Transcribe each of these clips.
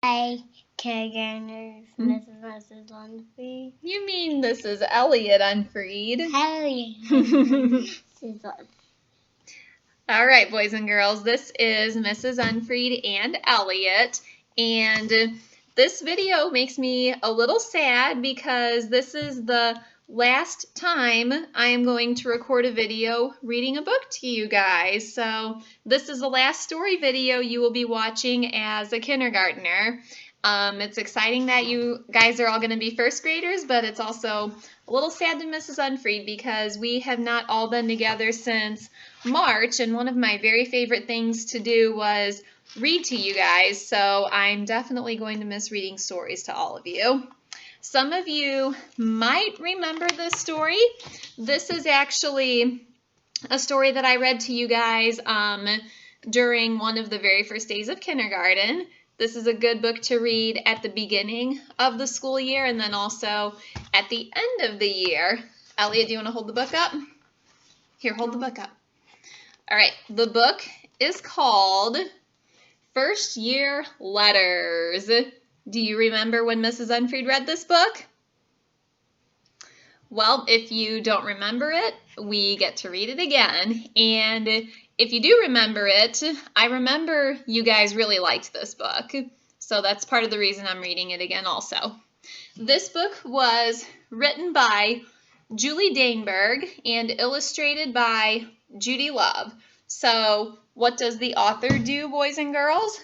Hi, kindergartners, Mrs. Unfried. You mean this is Elliot Unfried? Hi, Mrs. Unfried. All right, boys and girls, this is Mrs. Unfried and Elliot, and this video makes me a little sad because this is the last time I am going to record a video reading a book to you guys. So this is the last story video you will be watching as a kindergartner. It's exciting that you guys are all going to be first graders, but it's also a little sad to Mrs. Unfried because we have not all been together since March, and one of my very favorite things to do was read to you guys, so I'm definitely going to miss reading stories to all of you. Some of you might remember this story. This is actually a story that I read to you guys during one of the very first days of kindergarten. This is a good book to read at the beginning of the school year and then also at the end of the year. Elliot, do you want to hold the book up? Here, hold the book up. All right, the book is called First Year Letters. Do you remember when Mrs. Unfried read this book? Well, if you don't remember it, we get to read it again. And if you do remember it, I remember you guys really liked this book. So that's part of the reason I'm reading it again also. This book was written by Julie Danneberg and illustrated by Judy Love. So what does the author do, boys and girls?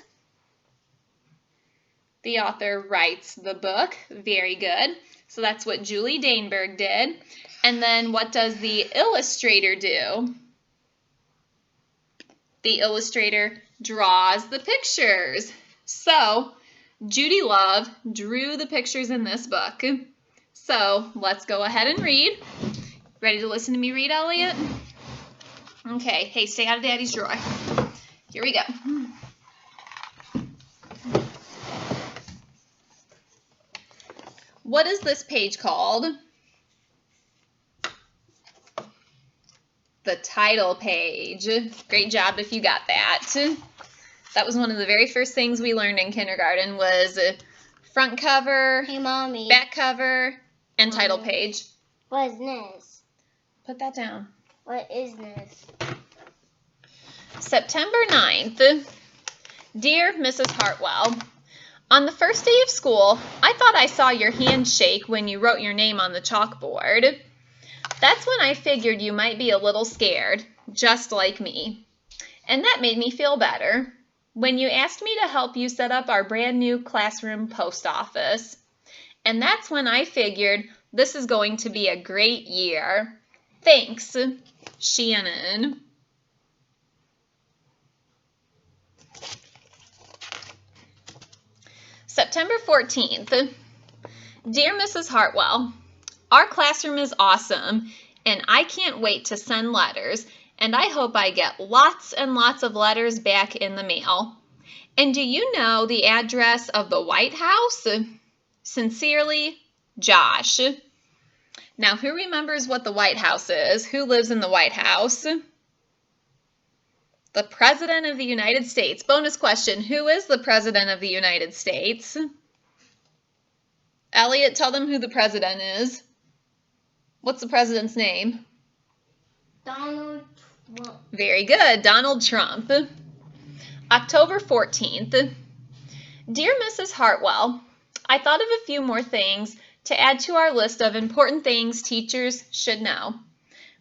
The author writes the book. Very good. So that's what Julie Danneberg did. And then what does the illustrator do? The illustrator draws the pictures. So Judy Love drew the pictures in this book. So let's go ahead and read. Ready to listen to me read, Elliot? Okay. Hey, stay out of Daddy's drawer. Here we go. What is this page called? The title page. Great job if you got that. That was one of the very first things we learned in kindergarten was front cover, Hey, Mommy. back cover, and Mommy. title page. What is this? Put that down. What is this? September 9th. Dear Mrs. Hartwell, on the first day of school, I thought I saw your hand shake when you wrote your name on the chalkboard. That's when I figured you might be a little scared, just like me. And that made me feel better when you asked me to help you set up our brand new classroom post office. And that's when I figured this is going to be a great year. Thanks, Shannon. September 14th. Dear Mrs. Hartwell, our classroom is awesome, and I can't wait to send letters, and I hope I get lots and lots of letters back in the mail. And do you know the address of the White House? Sincerely, Josh. Now, who remembers what the White House is? Who lives in the White House? The President of the United States. Bonus question, who is the President of the United States? Elliot, tell them who the President is. What's the President's name? Donald Trump. Very good, Donald Trump. October 14th. Dear Mrs. Hartwell, I thought of a few more things to add to our list of important things teachers should know.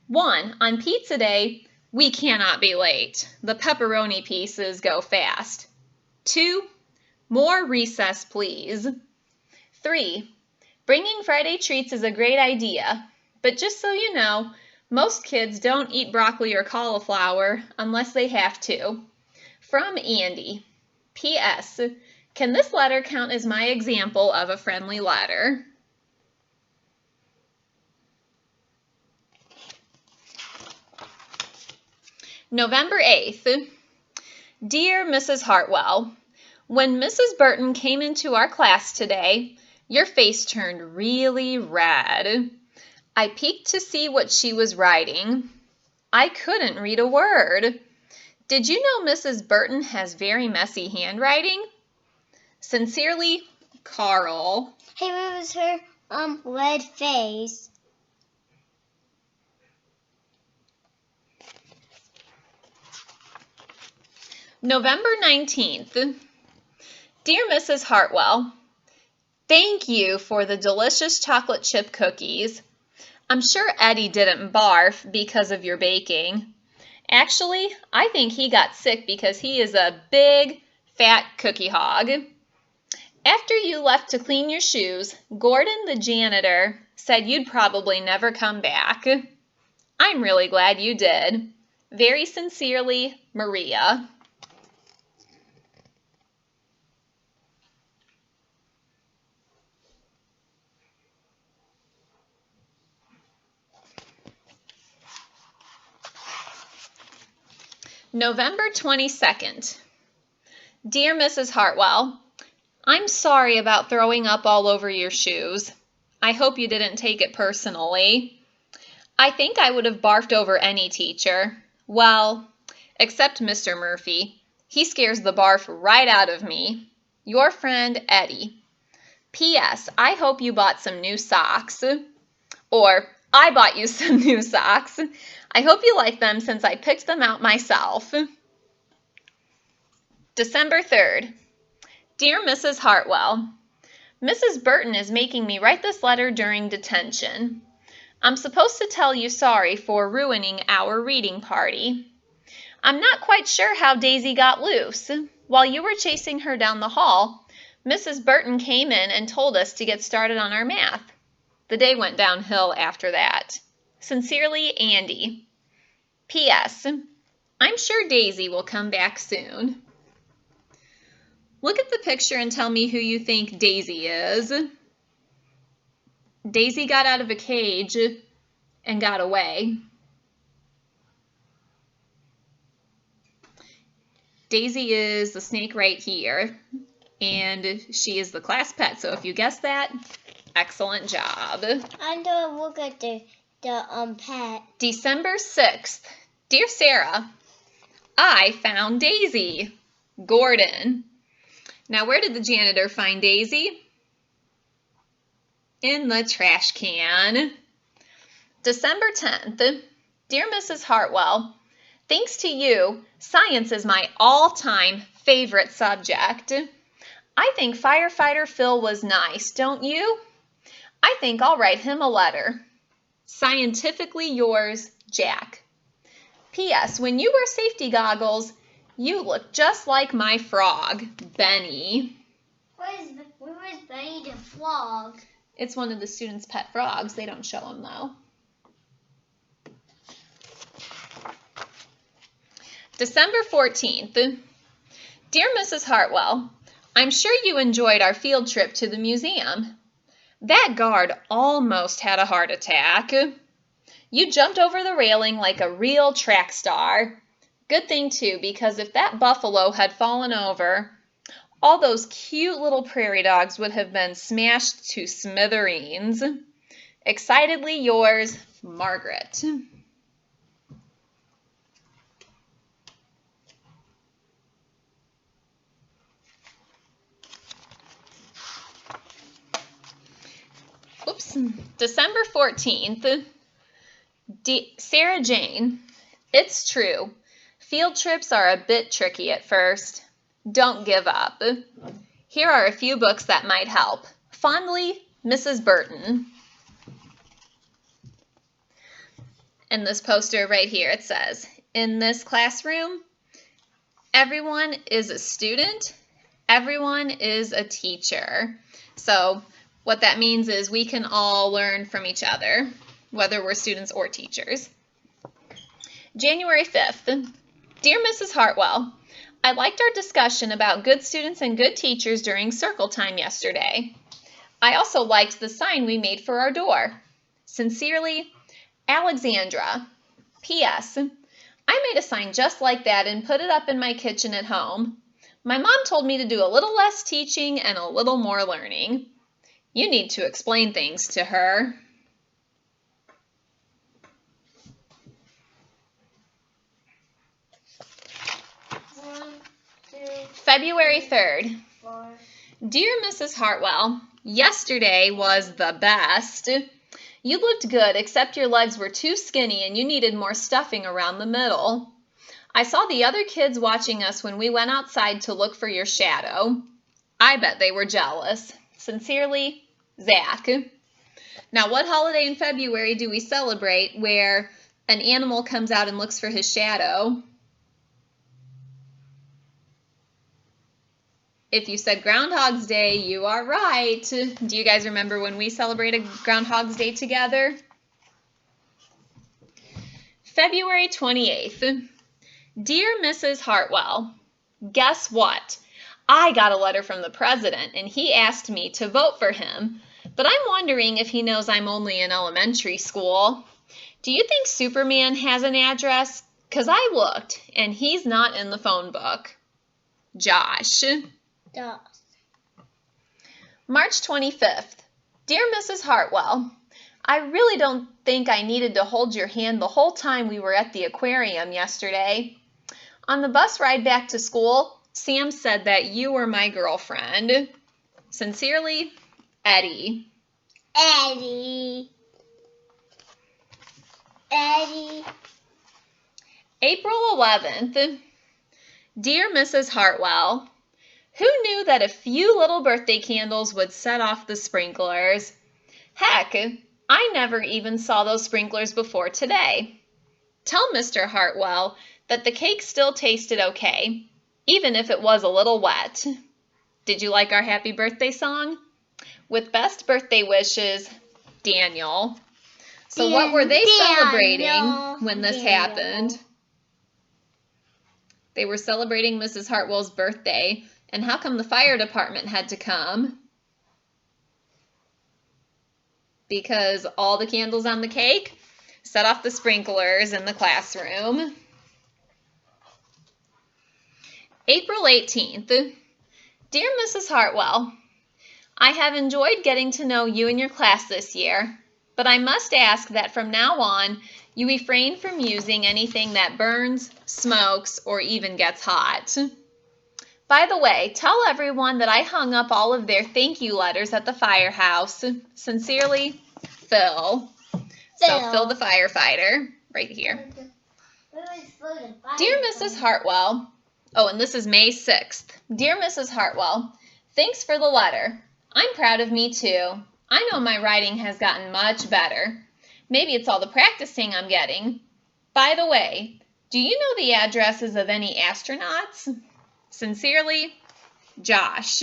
1. On pizza day, we cannot be late. The pepperoni pieces go fast. 2. More recess, please. 3. Bringing Friday treats is a great idea, but just so you know, most kids don't eat broccoli or cauliflower unless they have to. From Andy. P.S. Can this letter count as my example of a friendly letter? November 8th. Dear Mrs. Hartwell, when Mrs. Burton came into our class today, your face turned really red. I peeked to see what she was writing. I couldn't read a word. Did you know Mrs. Burton has very messy handwriting? Sincerely, Carl. Hey, what was her red face? November 19th. Dear Mrs. Hartwell, thank you for the delicious chocolate chip cookies. I'm sure Eddie didn't barf because of your baking. Actually, I think he got sick because he is a big, fat cookie hog. After you left to clean your shoes, Gordon, the janitor, said you'd probably never come back. I'm really glad you did. Very sincerely, Maria. November 22nd. Dear Mrs. Hartwell, I'm sorry about throwing up all over your shoes. I hope you didn't take it personally. I think I would have barfed over any teacher. Well, except Mr. Murphy. He scares the barf right out of me. Your friend, Eddie. P.S. I hope you bought some new socks. Or, I bought you some new socks. I hope you like them since I picked them out myself. December 3rd. Dear Mrs. Hartwell, Mrs. Burton is making me write this letter during detention. I'm supposed to tell you sorry for ruining our reading party. I'm not quite sure how Daisy got loose. While you were chasing her down the hall, Mrs. Burton came in and told us to get started on our math. The day went downhill after that. Sincerely, Andy. P.S. I'm sure Daisy will come back soon. Look at the picture and tell me who you think Daisy is. Daisy got out of a cage and got away. Daisy is the snake right here, and she is the class pet. So if you guessed that, excellent job. I'm gonna look at the pet. December 6th. Dear Sarah, I found Daisy. Gordon. Now, where did the janitor find Daisy? In the trash can. December 10th. Dear Mrs. Hartwell, thanks to you, science is my all-time favorite subject. I think Firefighter Phil was nice, don't you? I think I'll write him a letter. Scientifically yours, Jack. P.S. When you wear safety goggles, you look just like my frog, Benny. Where was Benny the frog? It's one of the students' pet frogs. They don't show them, though. December 14th. Dear Mrs. Hartwell, I'm sure you enjoyed our field trip to the museum. That guard almost had a heart attack. You jumped over the railing like a real track star. Good thing, too, because if that buffalo had fallen over, all those cute little prairie dogs would have been smashed to smithereens. Excitedly yours, Margaret. Oops. December 14th. Sarah Jane, it's true. Field trips are a bit tricky at first. Don't give up. Here are a few books that might help. Fondly, Mrs. Burton. And this poster right here, it says, in this classroom, everyone is a student, everyone is a teacher. So what that means is we can all learn from each other, whether we're students or teachers. January 5th. Dear Mrs. Hartwell, I liked our discussion about good students and good teachers during circle time yesterday. I also liked the sign we made for our door. Sincerely, Alexandra. P.S. I made a sign just like that and put it up in my kitchen at home. My mom told me to do a little less teaching and a little more learning. You need to explain things to her. February 3rd. Dear Mrs. Hartwell, yesterday was the best. You looked good, except your legs were too skinny and you needed more stuffing around the middle. I saw the other kids watching us when we went outside to look for your shadow. I bet they were jealous. Sincerely, Zach. Now, what holiday in February do we celebrate where an animal comes out and looks for his shadow? If you said Groundhog's Day, you are right. Do you guys remember when we celebrated Groundhog's Day together? February 28th. Dear Mrs. Hartwell, guess what? I got a letter from the president, and he asked me to vote for him, but I'm wondering if he knows I'm only in elementary school. Do you think Superman has an address? 'Cause I looked, and he's not in the phone book. Josh. March 25th. Dear Mrs. Hartwell, I really don't think I needed to hold your hand the whole time we were at the aquarium yesterday. On the bus ride back to school, Sam said that you were my girlfriend. Sincerely, Eddie. Eddie. April 11th. Dear Mrs. Hartwell, who knew that a few little birthday candles would set off the sprinklers? Heck, I never even saw those sprinklers before today. Tell Mr. Hartwell that the cake still tasted okay, even if it was a little wet. Did you like our happy birthday song? With best birthday wishes, Daniel. So what were they celebrating when this happened? They were celebrating Mrs. Hartwell's birthday. And how come the fire department had to come? Because all the candles on the cake set off the sprinklers in the classroom. April 18th. Dear Mrs. Hartwell, I have enjoyed getting to know you and your class this year, but I must ask that from now on you refrain from using anything that burns, smokes, or even gets hot. By the way, tell everyone that I hung up all of their thank you letters at the firehouse. Sincerely, Phil. So Phil the firefighter, right here. Dear Mrs. Hartwell, oh, and this is May 6th. Dear Mrs. Hartwell, thanks for the letter. I'm proud of me too. I know my writing has gotten much better. Maybe it's all the practicing I'm getting. By the way, do you know the addresses of any astronauts? Sincerely, Josh.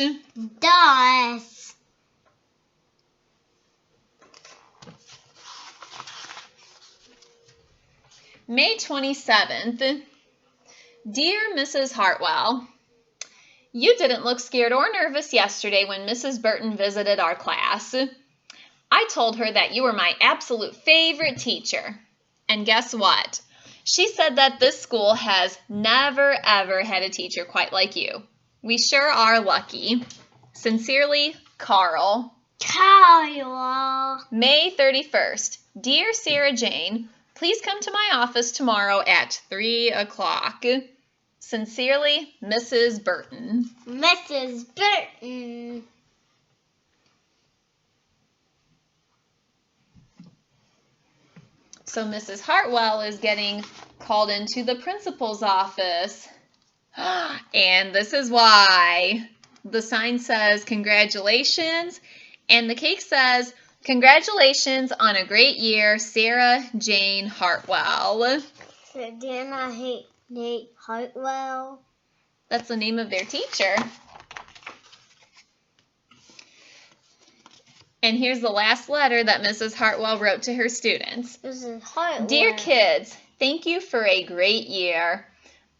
May 27th. Dear Mrs. Hartwell, you didn't look scared or nervous yesterday when Mrs. Burton visited our class. I told her that you were my absolute favorite teacher. And guess what? She said that this school has never, ever had a teacher quite like you. We sure are lucky. Sincerely, Carl. May 31st. Dear Sarah Jane, please come to my office tomorrow at 3 o'clock. Sincerely, Mrs. Burton. So Mrs. Hartwell is getting called into the principal's office. And this is why. The sign says, congratulations. And the cake says, congratulations on a great year, Sarah Jane Hartwell. So didn't I hate Hartwell? That's the name of their teacher. And here's the last letter that Mrs. Hartwell wrote to her students. Mrs. Hartwell. Dear kids, thank you for a great year.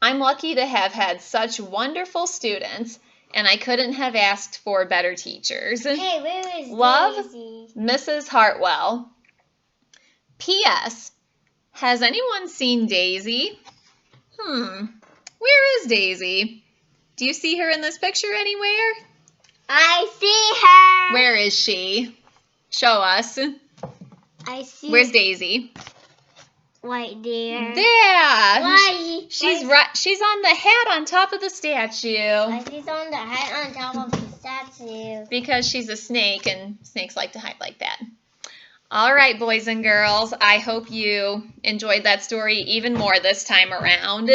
I'm lucky to have had such wonderful students, and I couldn't have asked for better teachers. Hey, where is Love, Daisy? Mrs. Hartwell. P.S. Has anyone seen Daisy? Where is Daisy? Do you see her in this picture anywhere? I see her. Where is she? Show us. I see. Where's Daisy? Right there. There. Why? She's right. She's on the hat on top of the statue. She's on the hat on top of the statue. Because she's a snake, and snakes like to hide like that. All right, boys and girls, I hope you enjoyed that story even more this time around.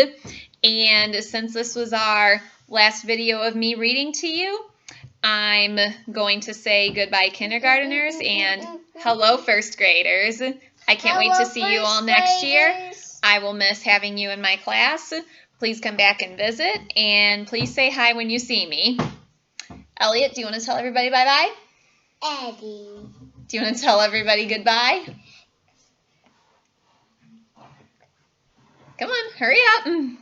And since this was our last video of me reading to you, I'm going to say goodbye, kindergarteners, and hello, first graders. I can't wait to see you all next year. I will miss having you in my class. Please come back and visit, and please say hi when you see me. Elliot, do you want to tell everybody bye-bye? Eddie. Do you want to tell everybody goodbye? Come on, hurry up. Come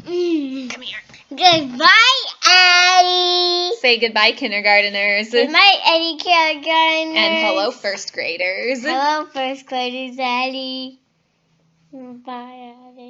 here. Goodbye, Eddie. Say goodbye, kindergarteners. Goodbye, Eddie kindergartners. And hello, first graders. Hello, first graders, Eddie. Bye, Eddie.